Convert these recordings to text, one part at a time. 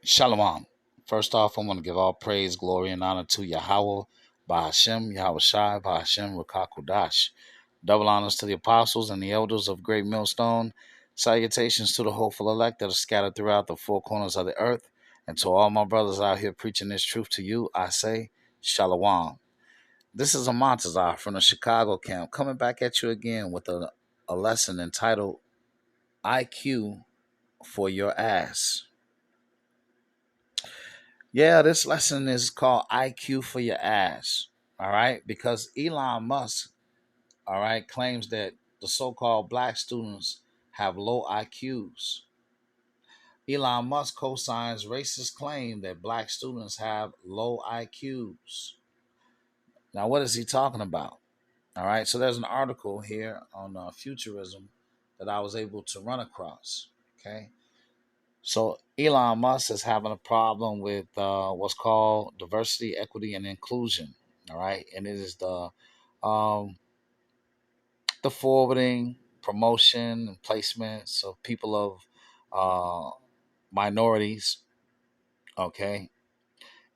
Shalom. First off, I want to give all praise, glory, and honor to Yahweh, Bahashem, Yahweh Shai, Bahashem, Rakakudash. Double honors to the apostles and the elders of Great Millstone. Salutations to the hopeful elect that are scattered throughout the four corners of the earth. And to all my brothers out here preaching this truth to you, I say, Shalom. This is a Montazar from the Chicago camp coming back at you again with a lesson entitled IQ for Your Ass. Yeah, this lesson is called IQ for Your Ass. All right, because Elon Musk, all right, claims that the so-called black students have low IQs. Elon Musk co-signs racist claim that black students have low IQs. Now, what is he talking about? All right, so there's an article here on futurism that I was able to run across. Okay, so Elon Musk is having a problem with what's called diversity, equity, and inclusion. All right, and it is um, the forwarding, promotion, and placements of people of minorities. Okay,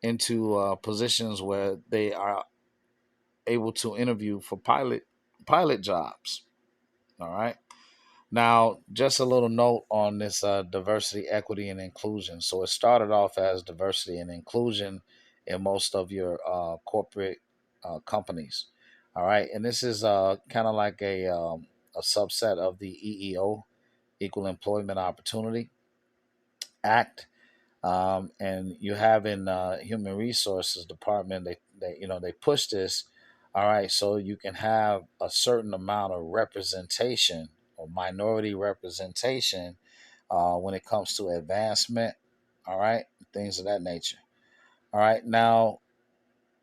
into positions where they are able to interview for pilot jobs. All right. Now, just a little note on this diversity, equity, and inclusion. So it started off as diversity and inclusion in most of your corporate companies. All right, and this is kind of like a subset of the EEO, Equal Employment Opportunity Act. And you have in Human Resources Department, they push this. All right, so you can have a certain amount of representation or minority representation when it comes to advancement. All right, things of that nature. All right, now,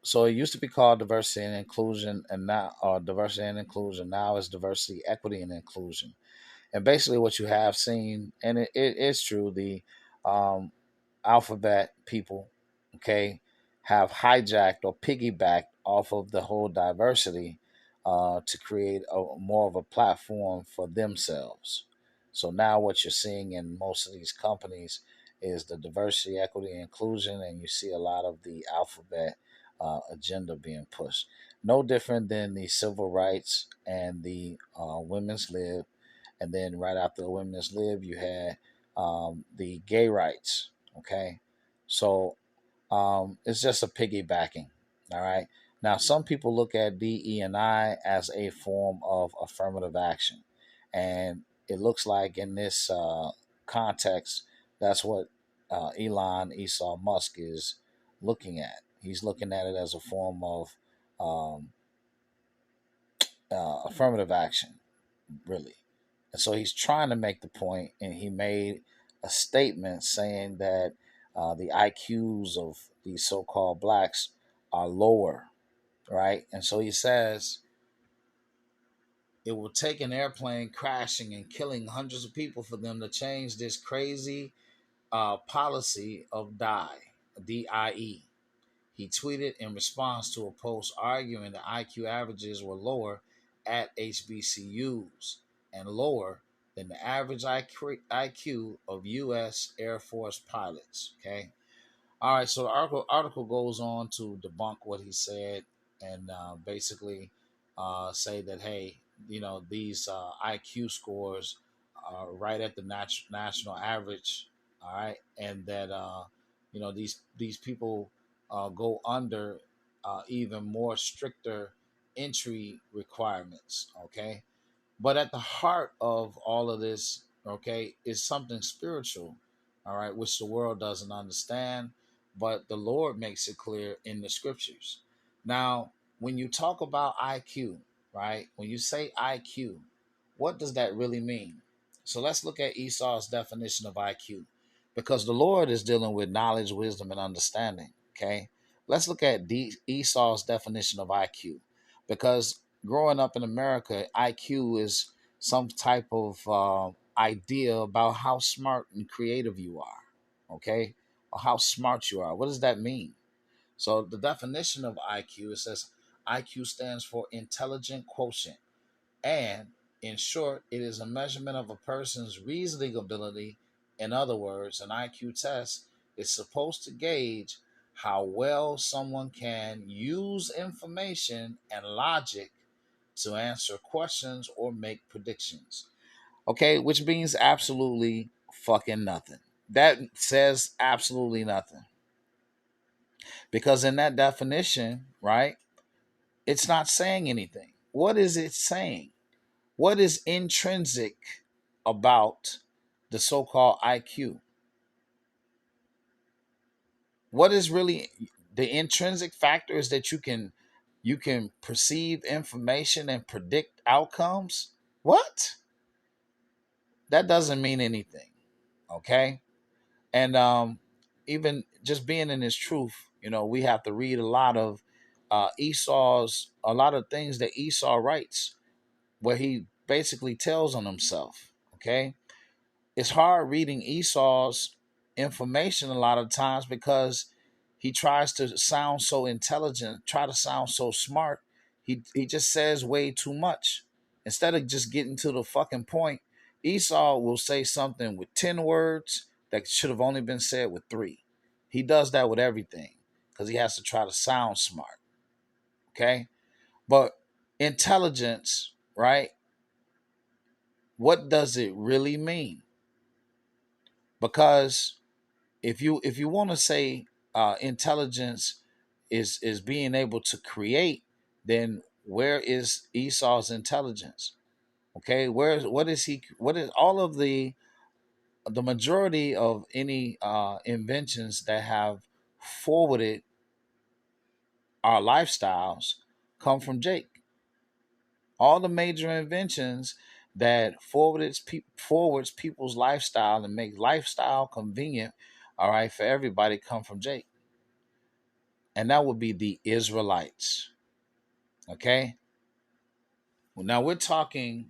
so it used to be called diversity and inclusion, and now diversity and inclusion. Now it's diversity, equity, and inclusion. And basically, what you have seen, and it is true, the um, alphabet people, okay, have hijacked or piggybacked off of the whole diversity to create more of a platform for themselves. So now what you're seeing in most of these companies is the diversity, equity, and inclusion, and you see a lot of the alphabet agenda being pushed. No different than the civil rights and the women's lib, and then right after the women's lib, you had the gay rights. Okay, so it's just a piggybacking. All right. Now, some people look at DE and I as a form of affirmative action, and it looks like in this context, that's what Elon Esau Musk is looking at. He's looking at it as a form of um, affirmative action, really. And so he's trying to make the point, and he made a statement saying that the IQs of these so called blacks are lower, right? And so he says it will take an airplane crashing and killing hundreds of people for them to change this crazy policy of DIE. He tweeted in response to a post arguing that IQ averages were lower at HBCUs and lower than the average IQ of U.S. Air Force pilots. Okay. All right. So the article goes on to debunk what he said and basically say that, hey, these IQ scores are right at the national average. All right. And that, these people go under even more stricter entry requirements. Okay, but at the heart of all of this, okay, is something spiritual. All right, which the world doesn't understand, but the Lord makes it clear in the scriptures. Now, when you talk about IQ, right? When you say IQ, what does that really mean? So let's look at Esau's definition of IQ, because the Lord is dealing with knowledge, wisdom, and understanding. Okay, let's look at Esau's definition of IQ, because growing up in America, IQ is some type of idea about how smart and creative you are. Okay, or how smart you are. What does that mean? So the definition of IQ, it says IQ stands for intelligent quotient, and in short, it is a measurement of a person's reasoning ability. In other words, an IQ test It's supposed to gauge how well someone can use information and logic to answer questions or make predictions. Okay, which means absolutely fucking nothing. That says absolutely nothing. Because in that definition, right, it's not saying anything. What is it saying? What is intrinsic about the so called IQ? What is really the intrinsic factors that you can perceive information and predict outcomes? What? That doesn't mean anything. Okay? And even just being in this truth, we have to read a lot of things that Esau writes, where he basically tells on himself. Okay, it's hard reading Esau's information a lot of times because he tries to sound so intelligent, try to sound so smart. He just says way too much. Instead of just getting to the fucking point, Esau will say something with 10 words that should have only been said with 3. He does that with everything because he has to try to sound smart. Okay? But intelligence, right? What does it really mean? Because if you want to say intelligence is being able to create, then where is Esau's intelligence? Okay, what is all of the majority of any inventions that have forwarded our lifestyles come from Jake. All the major inventions that forwards people's lifestyle and make lifestyle convenient, all right, for everybody come from Jake. And that would be the Israelites. Okay? Well, now we're talking,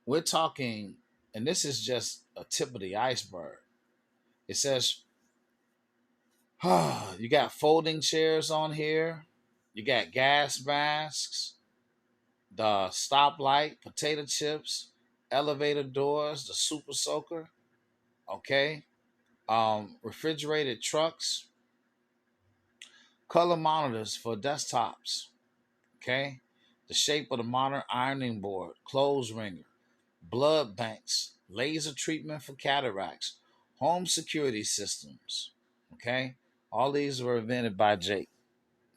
and this is just a tip of the iceberg. It says, you got folding chairs on here, you got gas masks, the stoplight, potato chips, elevator doors, the super soaker, okay? Refrigerated trucks, color monitors for desktops, okay? The shape of the modern ironing board, clothes wringer, blood banks, laser treatment for cataracts, home security systems, okay? All these were invented by Jake,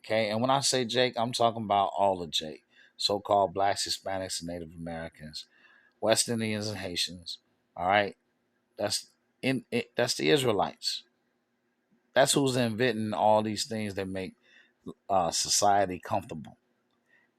okay? And when I say Jake, I'm talking about all of Jake, so-called blacks, Hispanics, and Native Americans, West Indians, and Haitians, all right? That's the Israelites. That's who's inventing all these things that make society comfortable.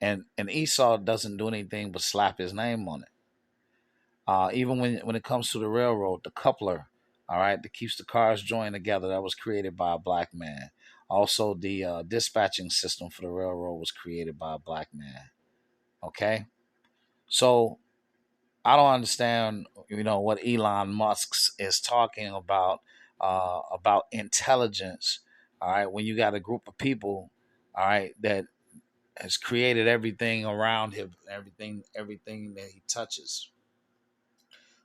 And Esau doesn't do anything but slap his name on it. Even when it comes to the railroad, the coupler, all right, that keeps the cars joined together, that was created by a black man. Also, the dispatching system for the railroad was created by a black man. Okay, so I don't understand, what Elon Musk is talking about intelligence. All right, when you got a group of people, all right, that has created everything around him, everything that he touches.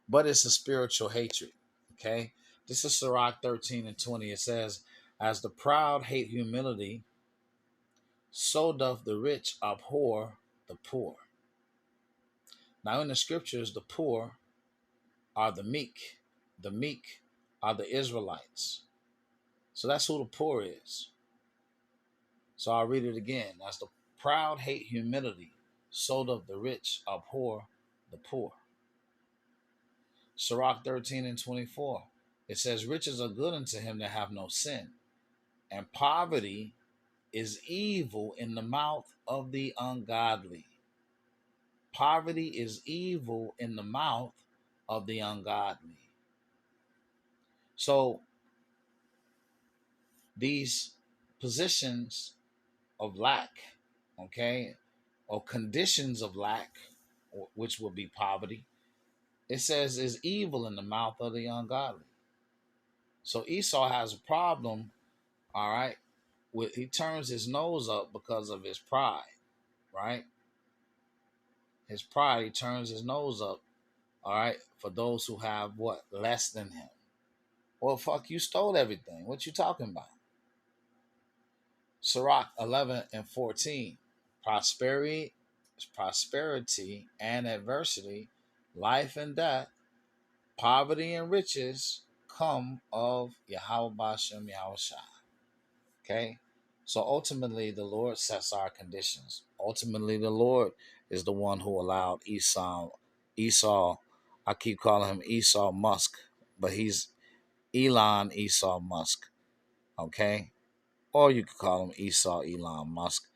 But it's a spiritual hatred. Okay, this is Sirach 13:20. It says, "As the proud hate humility, so doth the rich abhor the poor." Now, in the scriptures, the poor are the meek. The meek are the Israelites. So that's who the poor is. So I'll read it again. As the proud hate humility, so doth the rich abhor the poor. Sirach 13:24. It says, "Riches are good unto him that have no sin, and poverty is evil in the mouth of the ungodly." Poverty is evil in the mouth of the ungodly. So these positions of lack, okay, or conditions of lack, which will be poverty, it says is evil in the mouth of the ungodly. So Esau has a problem, all right, he turns his nose up because of his pride, right? His pride, he turns his nose up, all right, for those who have what? Less than him. Well, fuck, you stole everything. What you talking about? Sirach 11 and 14. Prosperity, prosperity and adversity, life and death, poverty and riches come of Yahweh Bashem Yahweh Shai. Okay? So ultimately, the Lord sets our conditions. Ultimately, the Lord is the one who allowed Esau, I keep calling him Esau Musk, but he's Elon Esau Musk. Okay? Or you could call him Esau Elon Musk.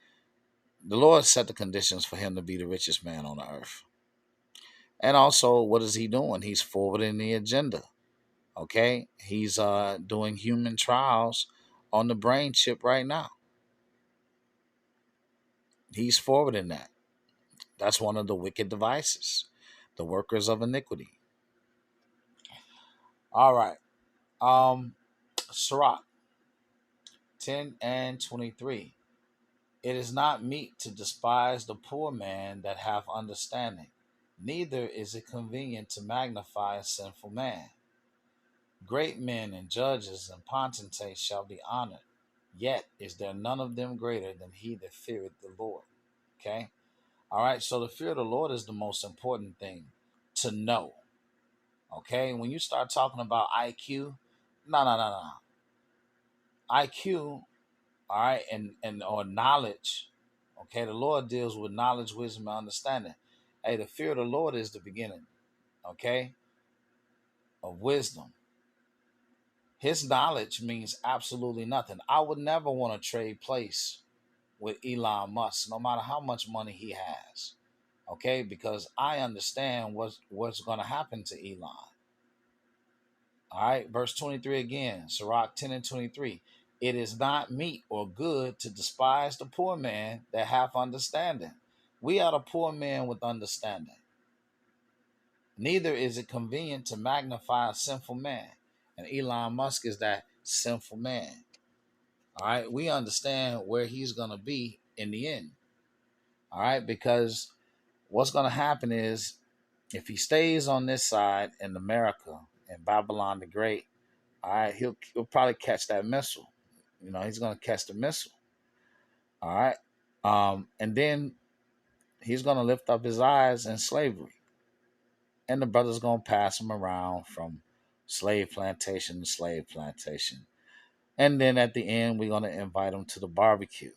The Lord set the conditions for him to be the richest man on the earth. And also, what is he doing? He's forwarding the agenda. Okay? He's doing human trials on the brain chip right now. He's forwarding that. That's one of the wicked devices, the workers of iniquity. All right. Sirach 10 and 23. It is not meet to despise the poor man that hath understanding, neither is it convenient to magnify a sinful man. Great men and judges and potentates shall be honored, yet is there none of them greater than he that feareth the Lord. Okay? All right, so the fear of the Lord is the most important thing to know. Okay, when you start talking about IQ, no. IQ, all right, and or knowledge. Okay, the Lord deals with knowledge, wisdom, and understanding. Hey, the fear of the Lord is the beginning, okay, of wisdom. His knowledge means absolutely nothing. I would never want to trade place with Elon Musk, no matter how much money he has. Okay, because I understand what's going to happen to Elon. All right, verse 23 again, Sirach 10 and 23. It is not meet or good to despise the poor man that hath understanding. We are the poor man with understanding. Neither is it convenient to magnify a sinful man. And Elon Musk is that sinful man. All right, we understand where he's going to be in the end. All right, because what's going to happen is if he stays on this side in America and Babylon the Great, all right, he'll probably catch that missile. You know, he's going to catch the missile. All right. And then he's going to lift up his eyes in slavery. And the brother's going to pass him around from slave plantation to slave plantation. And then at the end, we're going to invite him to the barbecue.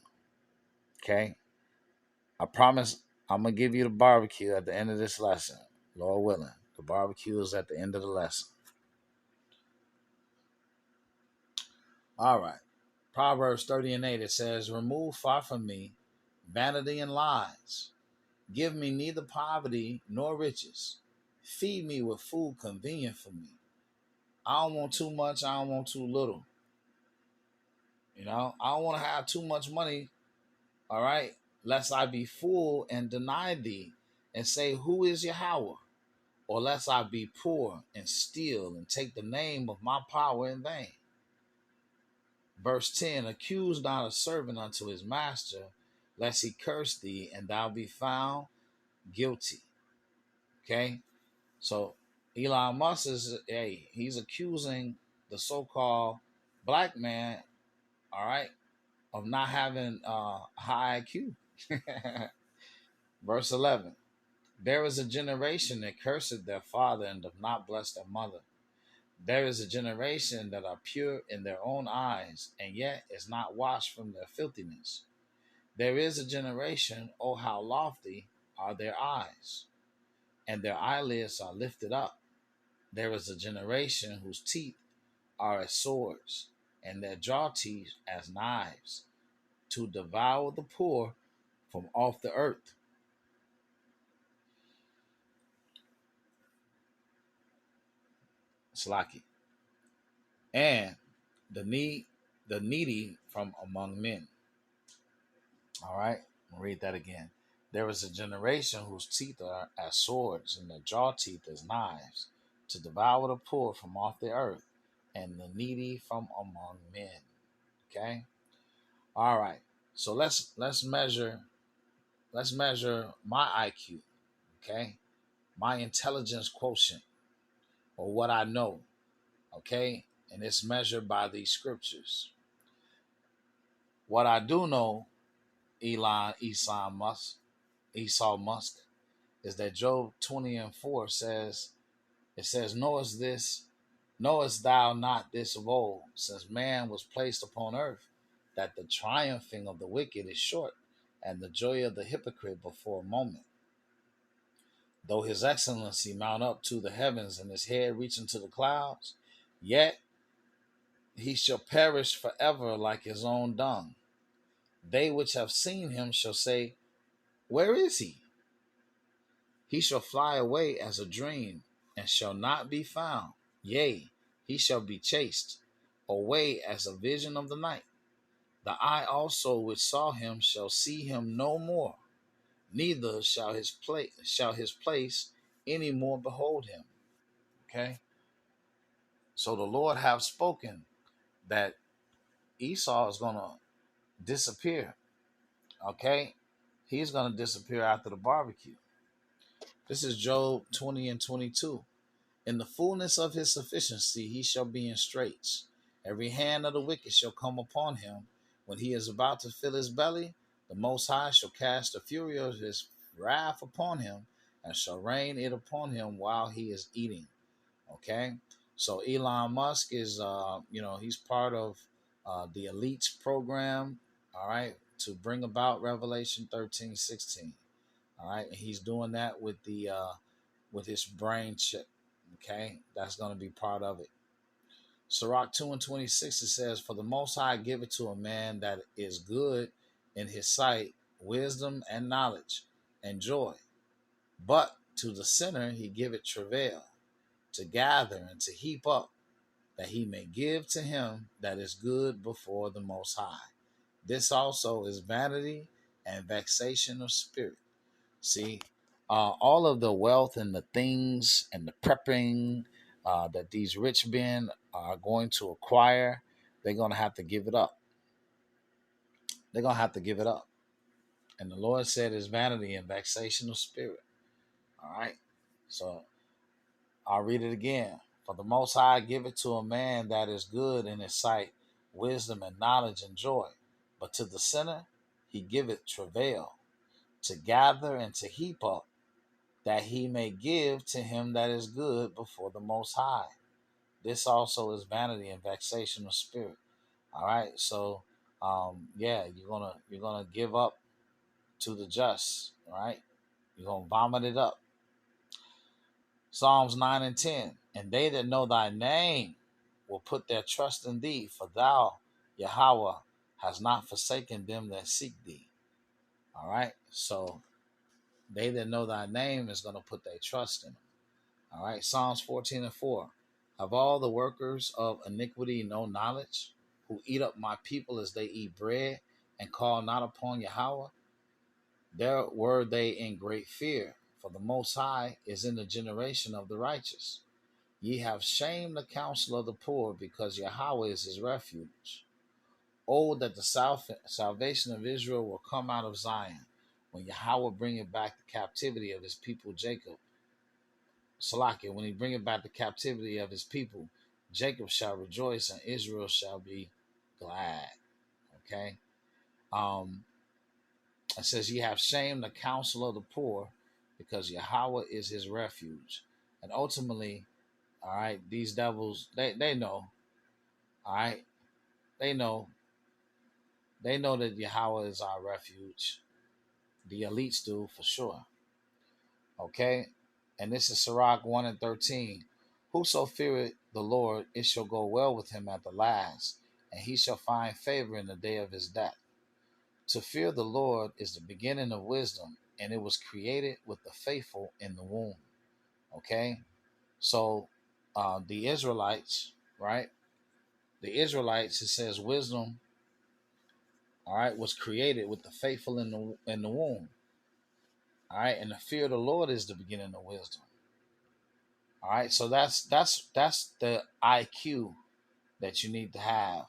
Okay. I promise I'm going to give you the barbecue at the end of this lesson. Lord willing. The barbecue is at the end of the lesson. All right. Proverbs 30 and 8, it says, remove far from me vanity and lies. Give me neither poverty nor riches. Feed me with food convenient for me. I don't want too much. I don't want too little. You know, I don't want to have too much money. All right. Lest I be full and deny thee and say, who is Yahweh? Or lest I be poor and steal and take the name of my power in vain. Verse 10, accuse not a servant unto his master, lest he curse thee and thou be found guilty. Okay? So Elon Musk is, he's accusing the so-called black man, all right, of not having high IQ. Verse 11, there is a generation that curseth their father and doth not bless their mother. There is a generation that are pure in their own eyes, and yet is not washed from their filthiness. There is a generation, oh, how lofty are their eyes, and their eyelids are lifted up. There is a generation whose teeth are as swords, and their jaw teeth as knives, to devour the poor from off the earth. Slaki. And the needy from among men. All right, I'll read that again. There is a generation whose teeth are as swords, and their jaw teeth as knives, to devour the poor from off the earth, and the needy from among men. Okay. All right. So let's measure my IQ. Okay, my intelligence quotient, or what I know. Okay, and it's measured by these scriptures. What I do know, Esau Musk, is that Job 20:4 says, it says, knowest thou not this of old, since man was placed upon earth, that the triumphing of the wicked is short, and the joy of the hypocrite before a moment. Though his excellency mount up to the heavens, and his head reach into the clouds, yet he shall perish forever like his own dung. They which have seen him shall say, where is he? He shall fly away as a dream, and shall not be found. Yea, he shall be chased away as a vision of the night. The eye also which saw him shall see him no more, neither shall his place any more behold him. Okay? So the Lord have spoken that Esau is going to disappear. Okay? He's going to disappear after the barbecue. This is Job 20:22. In the fullness of his sufficiency he shall be in straits. Every hand of the wicked shall come upon him. When he is about to fill his belly, the Most High shall cast the fury of his wrath upon him, and shall rain it upon him while he is eating. Okay? So Elon Musk is, he's part of the elites program, all right, to bring about Revelation 13:16. All right, and he's doing that with with his brain chip. Okay, that's going to be part of it. Sirach 2:26, it says, for the Most High give it to a man that is good in his sight, wisdom and knowledge and joy. But to the sinner he giveth travail, to gather and to heap up, that he may give to him that is good before the Most High. This also is vanity and vexation of spirit. See, all of the wealth and the things and the prepping that these rich men are going to acquire, they're going to have to give it up. They're going to have to give it up. And the Lord said it's vanity and vexation of spirit. All right. So I'll read it again. For the Most High give it to a man that is good in his sight, wisdom and knowledge and joy. But to the sinner he giveth travail, to gather and to heap up, that he may give to him that is good before the Most High. This also is vanity and vexation of spirit. All right. So you're gonna give up to the just. All right. You're gonna vomit it up. Psalms 9:10. And they that know thy name will put their trust in thee, for thou, Yahweh, has not forsaken them that seek thee. All right. So they that know thy name is going to put their trust in him. All right. Psalms 14:4. Have all the workers of iniquity no knowledge, who eat up my people as they eat bread, and call not upon Yahweh? There were they in great fear, for the Most High is in the generation of the righteous. Ye have shamed the counsel of the poor, because Yahweh is his refuge. Oh, that the salvation of Israel will come out of Zion, when Yahweh bringeth back the captivity of his people Jacob. Salakia, when he bringeth back the captivity of his people, Jacob shall rejoice and Israel shall be glad. Okay. It says, ye have shamed the counsel of the poor, because Yahweh is his refuge. And ultimately, all right, these devils, they know, all right, they know that Yahweh is our refuge. The elites do for sure. Okay. And this is Sirach 1:13. Whoso feareth the Lord, it shall go well with him at the last, and he shall find favor in the day of his death. To fear the Lord is the beginning of wisdom, and it was created with the faithful in the womb. Okay. So the Israelites, right? The Israelites, it says wisdom, all right, was created with the faithful in the womb. All right, and the fear of the Lord is the beginning of wisdom. All right, so that's the IQ that you need to have.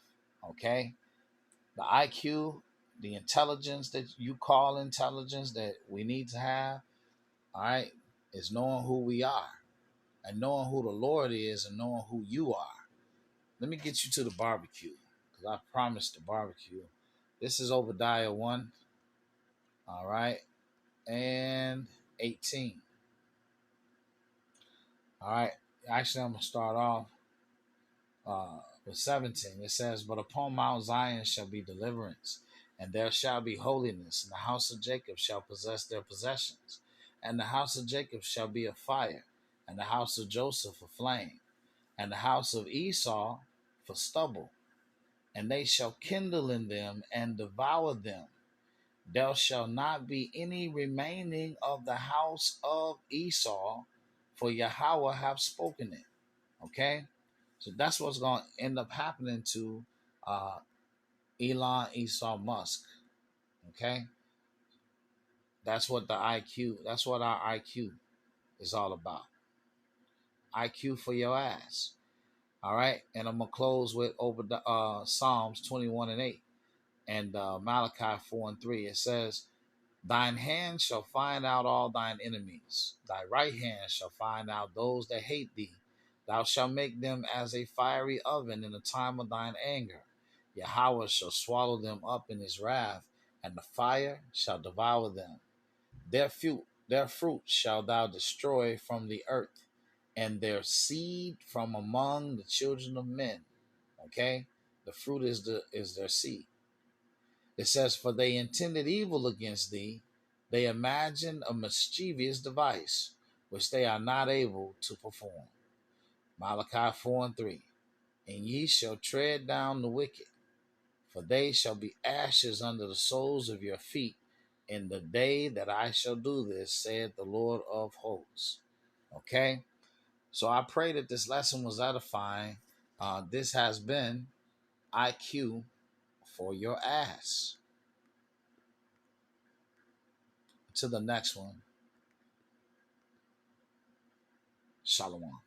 Okay, the IQ, the intelligence that you call intelligence that we need to have. All right, is knowing who we are and knowing who the Lord is and knowing who you are. Let me get you to the barbecue because I promised the barbecue. This is Obadiah 1, all right, and 18. All right, actually, I'm going to start off with 17. It says, "But upon Mount Zion shall be deliverance, and there shall be holiness, and the house of Jacob shall possess their possessions. And the house of Jacob shall be a fire, and the house of Joseph a flame, and the house of Esau for stubble. And they shall kindle in them and devour them. There shall not be any remaining of the house of Esau, for Yahweh have spoken it." Okay? So that's what's going to end up happening to uh, Elon Esau Musk. Okay? That's what that's what our IQ is all about. IQ for your ass. All right? And I'm going to close with over the Psalms 21 and 8 and Malachi 4 and 3. It says, "Thine hand shall find out all thine enemies. Thy right hand shall find out those that hate thee. Thou shalt make them as a fiery oven in the time of thine anger. Yahweh shall swallow them up in his wrath, and the fire shall devour them. Their fruit shall thou destroy from the earth, and their seed from among the children of men." Okay? The fruit is their seed. It says, "For they intended evil against thee. They imagined a mischievous device, which they are not able to perform." Malachi 4 and 3. "And ye shall tread down the wicked, for they shall be ashes under the soles of your feet in the day that I shall do this, saith the Lord of hosts." Okay? So I pray that this lesson was edifying. This has been IQ for your ass. To the next one. Shalom.